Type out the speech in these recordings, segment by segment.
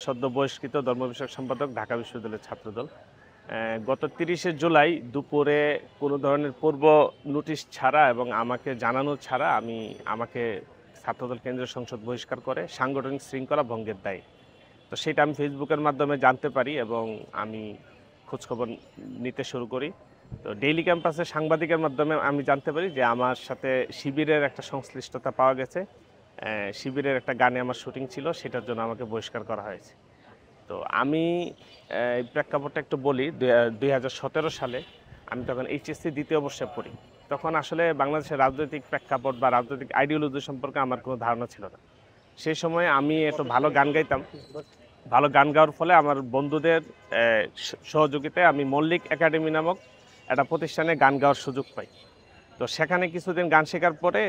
সদ্য বহিষ্কৃত ধর্ম বিষয়ক সম্পাদক, ঢাকা বিশ্ববিদ্যালয়ের ছাত্রদল। গত ৩০শে জুলাই দুপুরে কোনো ধরনের পূর্ব নোটিশ ছাড়া এবং আমাকে জানানো ছাড়া আমাকে ছাত্রদল কেন্দ্রীয় সংসদ বহিষ্কার করে সাংগঠনিক শৃঙ্খলা ভঙ্গের দায়ে। তো সেটা আমি ফেসবুকের মাধ্যমে জানতে পারি এবং আমি খোঁজখবর নিতে শুরু করি। তো ডেইলি ক্যাম্পাসের সাংবাদিকের মাধ্যমে আমি জানতে পারি যে আমার সাথে শিবিরের একটা সংশ্লিষ্টতা পাওয়া গেছে। শিবিরের একটা গানে আমার শুটিং ছিল, সেটার জন্য আমাকে বহিষ্কার করা হয়েছে। তো আমি এই প্রেক্ষাপটটা একটু বলি। ২০১৭ সালে আমি তখন এইচএসসি দ্বিতীয় বর্ষে পড়ি। তখন আসলে বাংলাদেশের রাজনৈতিক প্রেক্ষাপট বা রাজনৈতিক আইডিওলজি সম্পর্কে আমার কোনো ধারণা ছিল না। সেই সময় আমি একটু ভালো গান গাইতাম। ভালো গান গাওয়ার ফলে আমার বন্ধুদের সহযোগিতায় আমি মল্লিক একাডেমি নামক একটা প্রতিষ্ঠানে গান গাওয়ার সুযোগ পাই। তো সেখানে কিছুদিন গান শেখার পরে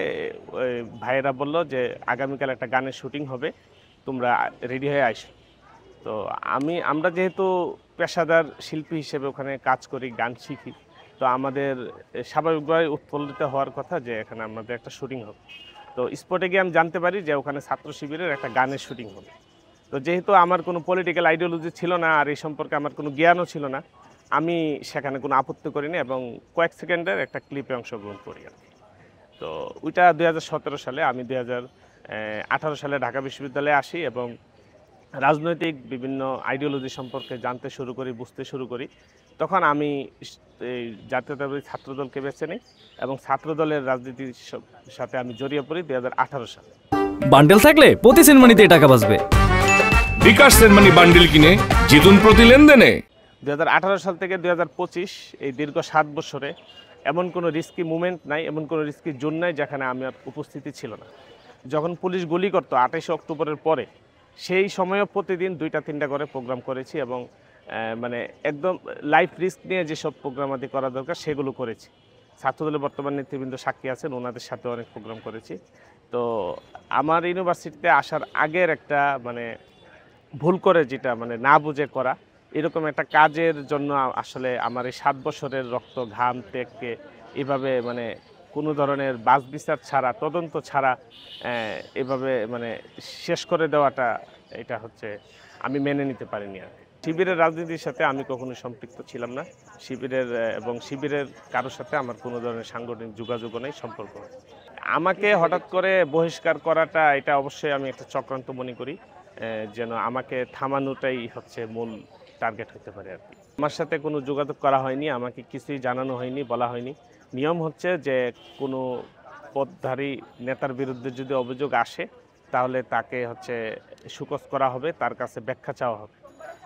ওই ভাইয়েরা বলল যে আগামীকাল একটা গানের শুটিং হবে, তোমরা রেডি হয়ে আইসো। তো আমরা যেহেতু পেশাদার শিল্পী হিসেবে ওখানে কাজ করি, গান শিখি, তো আমাদের স্বাভাবিকভাবে উৎফুল্লিত হওয়ার কথা যে এখানে আমাদের একটা শুটিং হবে। তো স্পটে গিয়ে আমি জানতে পারি যে ওখানে ছাত্র শিবিরের একটা গানের শুটিং হবে। তো যেহেতু আমার কোনো পলিটিক্যাল আইডিওলজি ছিল না আর এই সম্পর্কে আমার কোনো জ্ঞানও ছিল না, আমি সেখানে কোনো আপত্তি করিনি এবং কয়েক সেকেন্ডের একটা ক্লিপে অংশগ্রহণ করি আর কি। তো ওইটা ২০১৭ সালে। আমি ২০১৮ সালে ঢাকা বিশ্ববিদ্যালয়ে আসি এবং রাজনৈতিক বিভিন্ন আইডিওলজি সম্পর্কে জানতে শুরু করি, বুঝতে শুরু করি। তখন আমি এই জাতীয়তাবাদী ছাত্রদলকে বেছে নিই এবং ছাত্রদলের রাজনীতির সাথে আমি জড়িয়ে পড়ি ২০১৮ সালে। বান্ডেল থাকলে প্রতি সেনমানিতে টাকা বাঁচবে। বিকাশ সেনমানি বান্ডেল কিনে জিতুন প্রতি লেনদেনে। ২০১৮ সাল থেকে ২০২৫ এই দীর্ঘ ৭ বছরে এমন কোনো রিস্কি মুভমেন্ট নাই, এমন কোনো রিস্কি জোন নাই যেখানে আমার উপস্থিতি ছিল না। যখন পুলিশ গুলি করতো ২৮ অক্টোবরের পরে, সেই সময়ও প্রতিদিন ২টা-৩টা করে প্রোগ্রাম করেছি এবং মানে একদম লাইফ রিস্ক নিয়ে যেসব প্রোগ্রাম আদি করা দরকার সেগুলো করেছি। ছাত্রদলের বর্তমান নেতৃবৃন্দ সাক্ষী আছেন, ওনাদের সাথে অনেক প্রোগ্রাম করেছি। তো আমার ইউনিভার্সিটিতে আসার আগের একটা মানে ভুল করে যেটা মানে না বুঝে করা, এরকম একটা কাজের জন্য আসলে আমার এই ৭ বছরের রক্ত ঘাম ত্যাগকে এভাবে মানে কোনো ধরনের বাছ বিচার ছাড়া, তদন্ত ছাড়া এভাবে মানে শেষ করে দেওয়াটা, এটা হচ্ছে আমি মেনে নিতে পারিনি আর। শিবিরের রাজনীতির সাথে আমি কখনো সম্পৃক্ত ছিলাম না। শিবিরের কারোর সাথে আমার কোনো ধরনের সাংগঠনিক যোগাযোগও নেই, সম্পর্ক নেই। আমাকে হঠাৎ করে বহিষ্কার করাটা, এটা অবশ্যই আমি একটা চক্রান্ত মনে করি, যেন আমাকে থামানোটাই হচ্ছে মূল টার্গেট হতে পারে আর কি। আমার সাথে কোনো যোগাযোগ করা হয়নি, আমাকে কিছুই জানানো হয়নি, বলা হয়নি। নিয়ম হচ্ছে যে কোনো পদধারী নেতার বিরুদ্ধে যদি অভিযোগ আসে তাহলে তাকে হচ্ছে শোকজ করা হবে, তার কাছে ব্যাখ্যা চাওয়া হবে।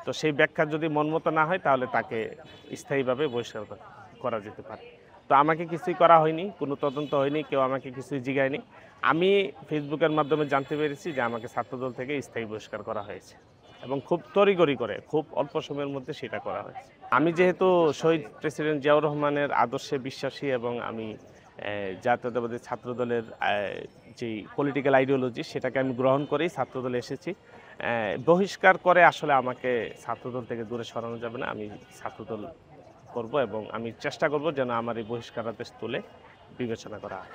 তো সেই ব্যাখ্যা যদি মনমতো না হয় তাহলে তাকে স্থায়ীভাবে বহিষ্কার করা যেতে পারে। তো আমাকে কিছুই করা হয়নি, কোনো তদন্ত হয়নি, কেউ আমাকে কিছুই জিগায়নি। আমি ফেসবুকের মাধ্যমে জানতে পেরেছি যে আমাকে ছাত্রদল থেকে স্থায়ী বহিষ্কার করা হয়েছে এবং খুব তড়িঘড়ি করে, খুব অল্প সময়ের মধ্যে সেটা করা হয়েছে। আমি যেহেতু শহীদ প্রেসিডেন্ট জিয়াউর রহমানের আদর্শে বিশ্বাসী এবং আমি জাতীয়তাবাদী ছাত্রদলের যেই পলিটিক্যাল আইডিওলজি সেটাকে আমি গ্রহণ করেই ছাত্রদলে এসেছি। বহিষ্কার করে আসলে আমাকে ছাত্রদল থেকে দূরে সরানো যাবে না। আমি ছাত্রদল করব এবং আমি চেষ্টা করব যেন আমার এই বহিষ্কারাদেশ তুলে বিবেচনা করা হয়।